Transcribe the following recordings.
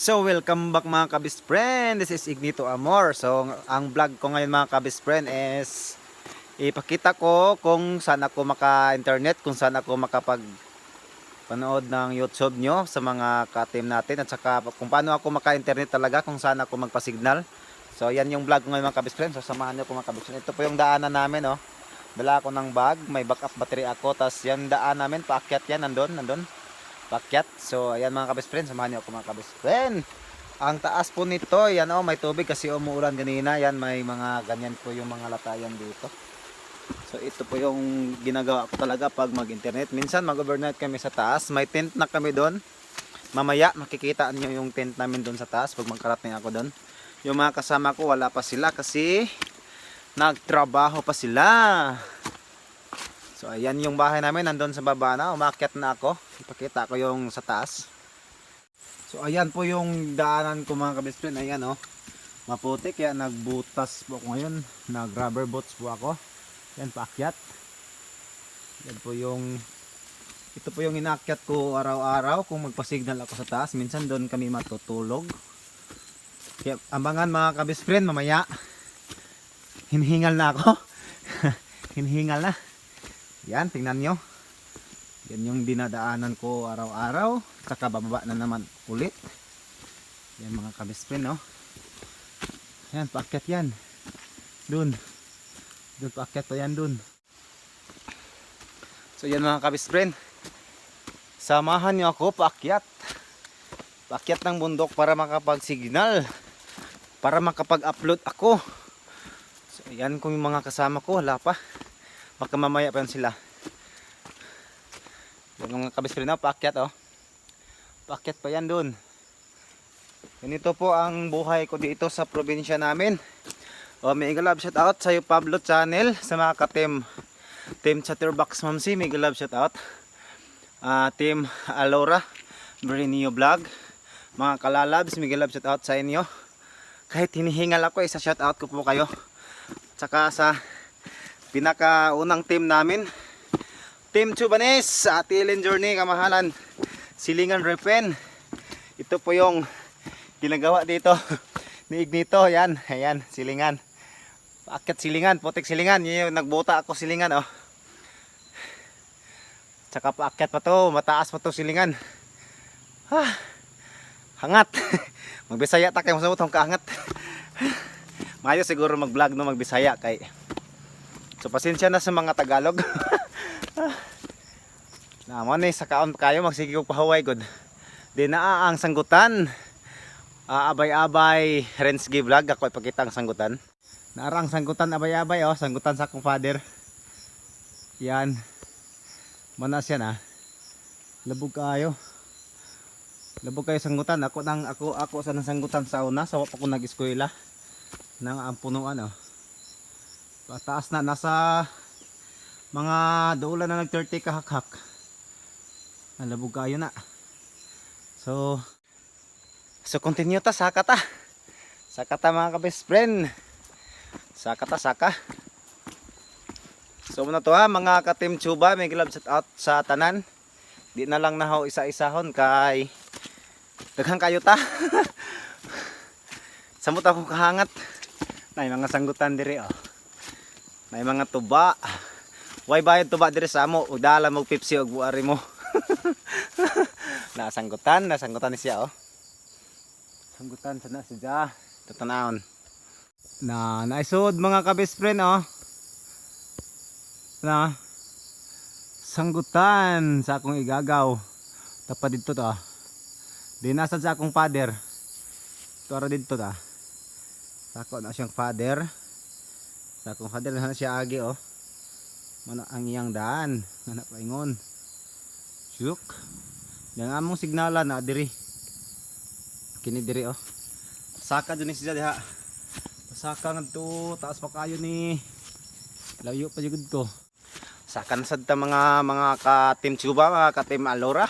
So welcome back mga kabis friend. This is Ignito Amor. So ang vlog ko ngayon mga kabis friend is ipakita ko kung saan ako maka-internet, kung saan ako makapag panood ng YouTube nyo sa mga ka-team natin, at saka kung paano ako maka-internet talaga, kung saan ako magpa-signal. So yan yung vlog ko ngayon mga kabis friend. So samahan nyo ko mga kabis friend. Ito po yung daanan namin, oh. Dala ako ng bag, may backup battery ako. Tapos yan daan namin, paakyat yan, nandun pakyat. So ayan mga kabis friend, samahan niyo ako mga kabis friend. Ang taas po nito, yan oh, may tubig kasi umuulan kanina. Yan, may mga ganyan po yung mga latayan dito. So ito po yung ginagawa ko talaga pag mag-internet. Minsan mag-overnight kami sa taas. May tent na kami doon. Mamaya makikita niyo yung tent namin doon sa taas pag magkarating ako doon. Yung mga kasama ko wala pa sila kasi nagtrabaho pa sila. So ayan yung bahay namin, nandun sa baba na, umakyat na ako. Ipakita ko yung sa taas. So ayan po yung daanan ko mga kabis friend. Ayan oh, maputi kaya nagbutas po ako ngayon. Nag rubber boots po ako. Yan, paakyat. Yan po yung, ito po yung inakyat ko araw-araw kung magpa-signal ako sa taas. Minsan doon kami matutulog. Kaya abangan mga kabis friend, mamaya hinihingal na ako. Hinihingal na. Yan, tingnan nyo. Yan yung dinadaanan ko araw-araw. Saka bababa na naman ulit. Yan mga kabis friend, no? Yan, paakyat yan. Dun. Dun, paakyat pa yan dun. So yan mga kabis friend. Samahan nyo ako paakyat. Paakyat ng bundok para makapag-signal. Para makapag-upload ako. So yan kung yung mga kasama ko, wala pa. Baka mamaya pa yan sila. Yung mga kabis friend na, paakyat oh. Paakyat pa yan dun. Ganito po ang buhay ko dito sa probinsya namin. May love shout out sa iyo Pablo Channel, sa mga ka-team Chatterbox Mamsi, may love shout out. Team Alora Brinio Vlog, mga kalalabs, may love shout out sa inyo. Kahit hinihingal ako, isa shout out ko po kayo. Tsaka sa pinakaunang team namin, Team Chubanes, Atilen Journey, kamahalan, Silingan Repen. Ito po yung ginagawa dito ni Ignito. Yan, ayan, silingan. Paakyat silingan, putik silingan. Yun yung nagbuta ako silingan, oh. Tsaka paakyat pa to, mataas pa to silingan. Hangat. Magbisaya ta kayo, masabot kaangat. Mayo siguro mag-vlog no, magbisaya kay. So pasensya na sa mga Tagalog. Naman eh, sa kaon kayo magsige kog pahuway god. Di naa ang sanggutan. Abay-abay Rensky Vlog, ako ipakita ang sanggutan. Naarang sanggutan abay-abay oh, sanggutan sa akong father. Yan. Manas yan ah. Labog kayo. Labog kayo sanggutan. Ako sa sanggutan sa una, sa wapa ko nag-eskwela. Nang ang punuan oh. Pataas na, nasa mga doon na nag-30 kahak-hak. Nalabog kayo na. So continue ta, saka ta. Saka ta mga ka-best friend. Saka ta, saka. So muna to ha, mga ka-team Chuba, may glove shout out sa tanan. Di na lang nahaw isa-isahon kay daghang kayo ta. Samot ako kahangat. Nay mga sanggutan diri oh. May mga tuba. Way bayad tuba diri sa amo, ug dala mo Pepsi og buari mo. Nasanggutan ni siya oh. Sanggutan sana siya. Tatanawon. Naisod mga ka-best friend oh. Na sanggutan sa akong igagaw. Tapad dito to. Di nasa sa akong father. Tara dito ta. Sako na siyang father. Sa akong father na siya agi oh. Mana ang iyang daan, anak paingon. Syuk. Yang among signalan na diri. Kini diri oh. Saka dun ni siya diha. Saka ngadto taas pa kayo ni. Layo pa jud ko. Saka na sad ta mga ka-team Chuba, mga ka-team Alora,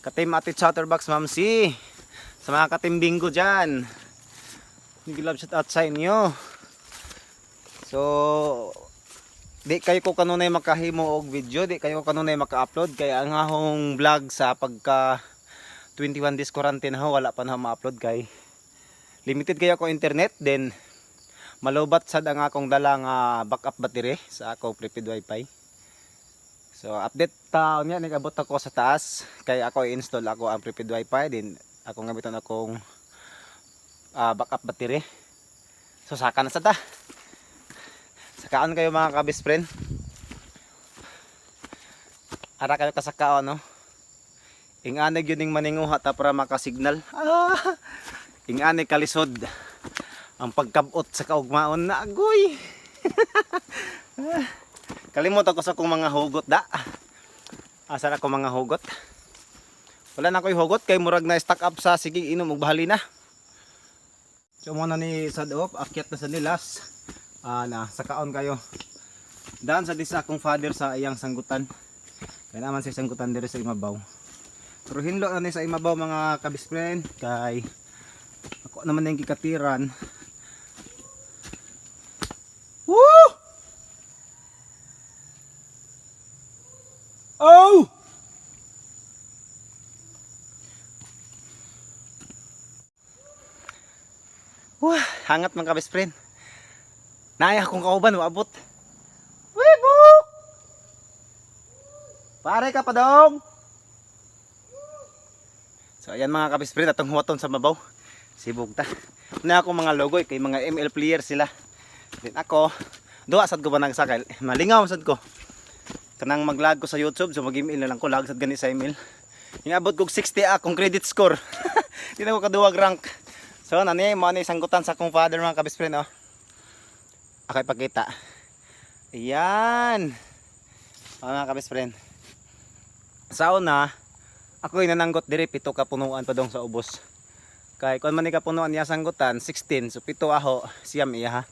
ka-team Ate Chatterbox Mamsi, sa mga ka-team Bingo diyan. Nigilab shout out sa inyo. So di kayo ko kanunay makahimo og video, di kayo kanunay maka-upload kaya ang ahong vlog sa pagka 21 days quarantine ho, wala pa na ma-upload kay limited kaya ako internet, then malubat sad ang akong dalang backup battery sa akong prepaid wifi. So update taon niya, nag-abot ako sa taas kay ako i-install ako ang prepaid wifi, then ako gamiton akong backup battery. So saka na sa ta. Sakaan kayo mga ka-best friend. Ara kayo kasakaon no. Inganay yun ning maninguha ta para makasignal. Inganay kalisod ang pagkabot sa kaugmaon na agoy. Kalimot ako sa kong mga hugot da. Asa ako mga hugot? Wala na ko'y hugot kay murag na stock up sa sige inom og bahali na. So mo na ni Sadop, akyat na sa nilas. Na sakaon kayo. Daan sa disa akong father sa iyang sanggutan. Kaya naman sa sanggutan diri sa imabaw. Pero hinlo na ni sa imabaw mga ka-best friend kay ako naman yung kikatiran. Woo! Oh! Wah, hangat mga ka-best friend. Naaya akong kauban, maabot. Wibuk! Pare ka pa dong! So ayan mga ka-best friend, atong huwaton sa mabaw. Sibog ta. Na ako mga logoy, kay mga ML player sila. Then ako, duwa sad ko ba nagsakal? Malingaw sad ko. Kanang mag-lag ko sa YouTube, so mag-email na lang ko, lag sad gani sa email. Yung abot kong 60 akong credit score. Hindi na ko kaduwag rank. So nani, mo ni sanggutan sa akong father mga ka-best friend, oh. Akay pakita. Ayan. Mga ka-best friend. Sa una, ako nananggot dire 7 ka punuan pa dong sa ubos. Kay kun man ni ka punuan niya sanggutan 16, so 7 aho siyam iya ha.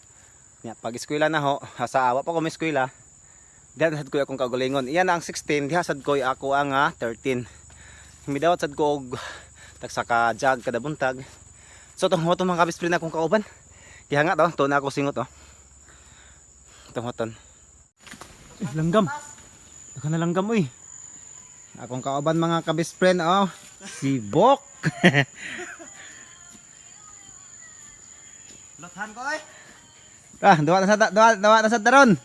Nya pag eskwela na ho, sa awa pa ko may eskwela. Diyan sad ko akong kagalingon. Iya na ang 16, diha sad ko ako ang 13. Himidawat sad ko og tagsa ka jug kada buntag. So tong hoton mga ka-best friend akong kauban. Diha nga to na ako singot oh. Tong hoton. Langgam. Daka na langgam oy. Akong kauban mga ka-best friend oh, si Bok. Lothan ko eh. Duwa na sa daron.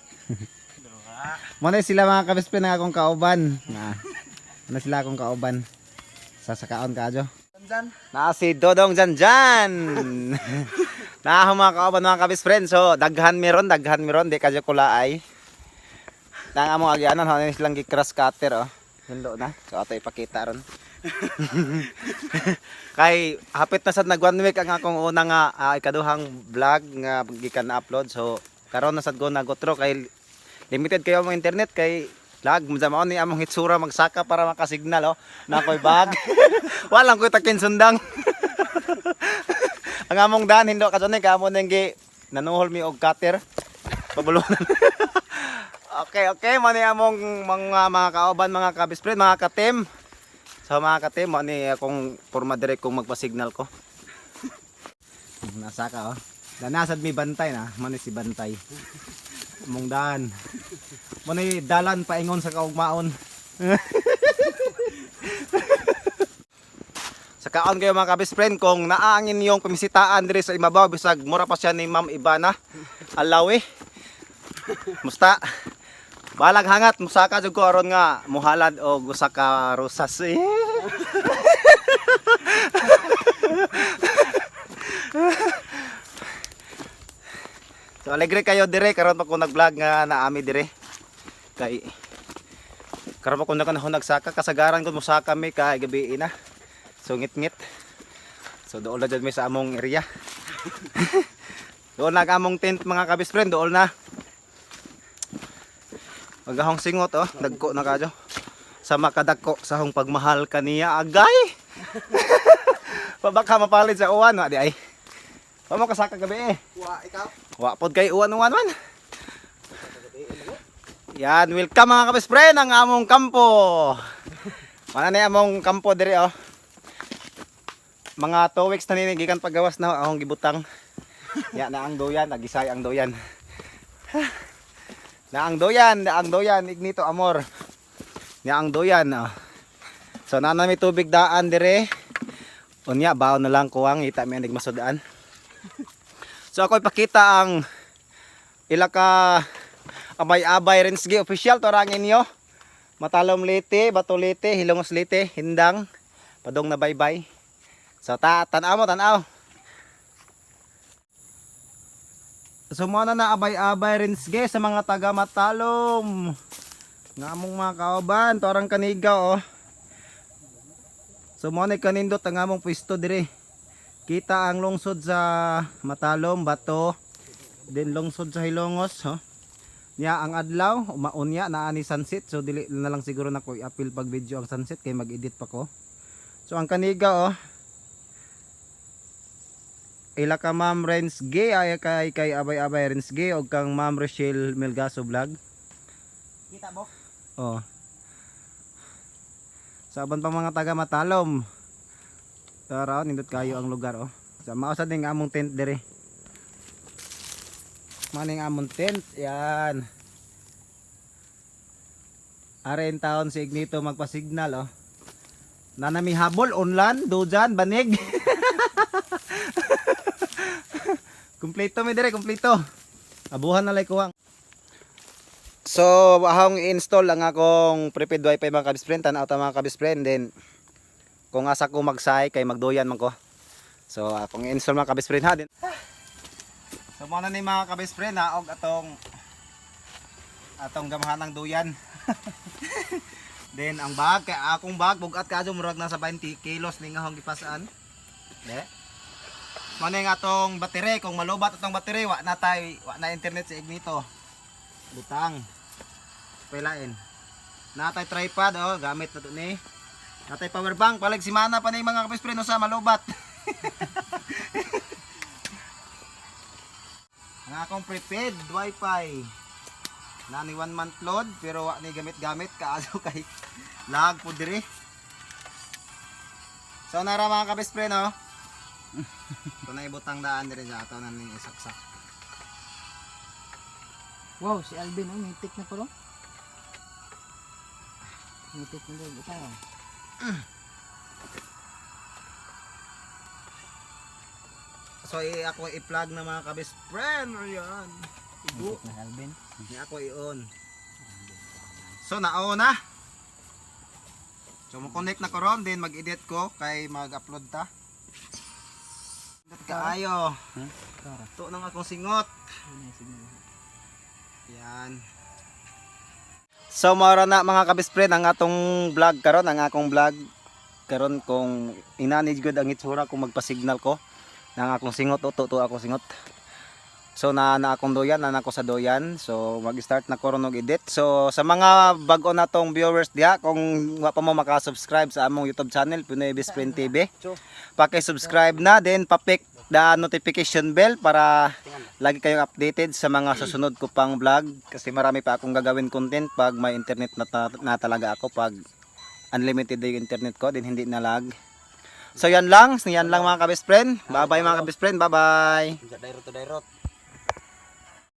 Muna sila mga ka-best friend ng akong kauban. Ano sila akong kauban? Sasakaon ka adyo. Na si Dodong Janjan. Na ako mga kauban mga ka-best friend. So daghan meron di kadyo kulaay. Nang among agyanan ho silang gi-cross cutter oh. Hindo na. So ato ipakita ron. Kay hapit na sad nag 1 week ang akong una nga ikaduhang vlog nga gikan na-upload. So karon na sad ko nagotro kay limited kayo ang internet kay lag mo ni among hitsura magsaka para makasignal oh. Na koy bag. Walang ko takin sundang. Ang among daan hindo kadto kamo nang gi nanuhol mi og cutter. Pabulunan. Okay, mani among mga kauban, mga ka-best friend, mga ka-team. So mga ka-team, mani akong forma direct kung magpa-signal ko. Nasa ka oh. Danasad mi bantay na, mani si bantay. Among daan. Mani dalan paingon sa kaugmaon. Sakaon kayo mga ka-best friend kung naangin yung pamisitaan dire sa imabaw bisag mura pa siya ni Ma'am Ibana. Alawi. Musta? Balag hangat musaka jud ko aron nga muhalad og usa ka rosas. So alegre kayo dire karon pa ko nag-vlog nga naami dire. Kay karon pa ko nagsaka kasagaran ko musaka mi kay gabi na. So ngit-ngit. So dool na jud mi sa among area. Dool na among tent mga ka-best friend, dool na. Magahong singot oh, dagko na kadyo. Sa makadagko sa hong pagmahal kaniya agay. Pabaka mapalit sa uwan wa di ay. Pa mo kasaka gabi eh. Wa ikaw. Wa pod kay uwan man. Yan, welcome mga ka-best friend ang among kampo. Mana ni among kampo diri oh. Mga 2 weeks na ni gikan paggawas na akong gibutang. Ya na ang doyan, nagisay ang doyan. Na ang doyan, Ignito Amor. Na ang doyan. Oh. So na may tubig daan dire. Unya, baon na lang kuwang, ita may nagmasudaan. So ako ipakita ang ilaka abay-abay Rensgi official to rangin nyo. Matalom lite, bato lite, hilongos lite, hindang, padong na baybay. So tanaw mo, tanaw. So muna na abay-abay Rensgi sa mga taga Matalom. Nga among mga kauban, to arang kaniga oh. So mo na kanindot ang among pwesto dire. Kita ang lungsod sa Matalom, Bato, then lungsod sa Hilongos, ho. Nya ang adlaw, umaunya na ani sunset. So dili na lang siguro nako i-upload pag video ang sunset kay mag-edit pa ko. So ang kaniga oh. Ila ka Ma'am Rensgi ay kay abay-abay Rensgi og kang Ma'am Rochelle Melgaso vlog. Kita mo? Oh. Saban pang mga taga Matalom. Tara, nindot kayo ang lugar oh. Sa mausad ning among tent dire. Maning among tent, yan. Are in town si Ignito magpa-signal oh. Nanami habol unlan, dujan, banig. Kumpleto mi dire, kumpleto. Abuhan na lay kuwang. So, ahong i-install ang akong prepaid wifi mga kabis friend, tanaw ta mga kabis friend, then kung asa ko magsay kay magduyan man ko. So, akong i-install mga kabis friend ha din. So, muna ni mga kabis friend ha, og atong gamahan ng duyan. Then ang bag, kay akong bag bugat kadto murag nasa 20 kilos ning ahong gipasaan. De. Muna yung atong battery, kung malubat atong battery, wa na internet sa Ignito. Butang. Pailain. Natay tripod oh, gamit na to ni. Natay power bank, palag simana pa ni mga kapispre no sa malubat. Ang akong prepaid wifi. Nani 1 month load pero wa ni gamit-gamit kaaso kay lag po diri. So nara mga kapispre no. Ito na ibutang daan diri sa ato na ning isaksak. Wow, si Alvin oh, mitik na pala. Mitik na doon, ito. So ako i-plug na mga kabis friend, yan. Igo. Mitik na Alvin. Ni ako i-on. So na-on na. So mo connect na ko ron, then mag-edit ko kay mag-upload ta. Kaayo. Tara. To nang akong singot. Sige. Yan. So mara na mga kabis-friend ang atong vlog karon, ang akong vlog karon kung inanage good ang itsura kung magpa-signal ko nang akong singot to ako singot. So na akong doyan, na ako sa doyan. So mag-start na ko ron og edit. So sa mga bag-o natong viewers diha, kung wa pa mo maka-subscribe sa among YouTube channel Pinoy Best Friend TV, paki-subscribe na, then pa-click the notification bell para lagi kayong updated sa mga susunod ko pang vlog kasi marami pa akong gagawin content pag may internet na talaga ako, pag unlimited yung internet ko, din hindi na lag. So yan lang mga kabest friend. Bye bye mga kabest friend, bye bye. Dairot to dairot.